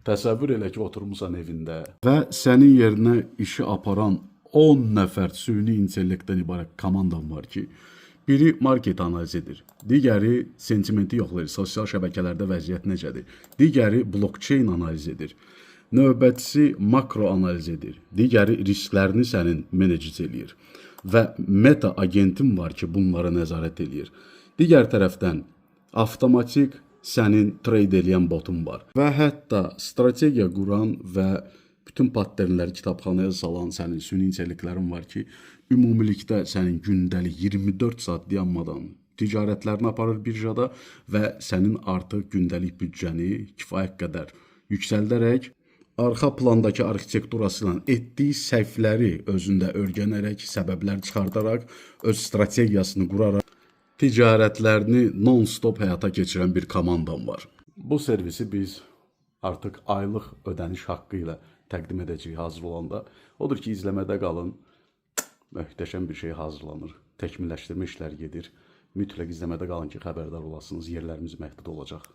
Təsəvvür elə ki, oturmusan evində və sənin yerinə işi aparan 10 nəfər süni intellektdən ibarət komandan var ki, biri market analiz edir, digəri sentimenti yoxlayır, sosial şəbəkələrdə vəziyyət necədir, digəri blockchain analiz edir, növbətçisi makro analiz edir, digəri risklərini sənin menecz eləyir və meta agentin var ki, bunlara nəzarət eləyir. Digər tərəfdən avtomatik sənin trade eləyən botun var və hətta strategiya quran və bütün patternləri kitabxanaya salan sənin süni intellektlərin var ki, ümumilikdə sənin gündəlik 24 saat dayanmadan ticarətlərini aparır birjada və sənin artıq gündəlik büdcəni kifayət qədər yüksəldərək, arxa plandakı arxitekturası ilə etdiyi səhvləri özündə öyrənərək, səbəblər çıxardaraq, öz strategiyasını quraraq, ticarətlərini non-stop həyata keçirən bir komandan var. Bu servisi biz artıq aylıq ödəniş haqqı ilə təqdim edəcəyik hazır olanda. Odur ki, izləmədə qalın. Möhtəşəm bir şey hazırlanır. Təkmilləşdirmə işləri gedir. Mütləq izləmədə qalın ki, xəbərdar olasınız. Yerlərimiz məhdud olacaq.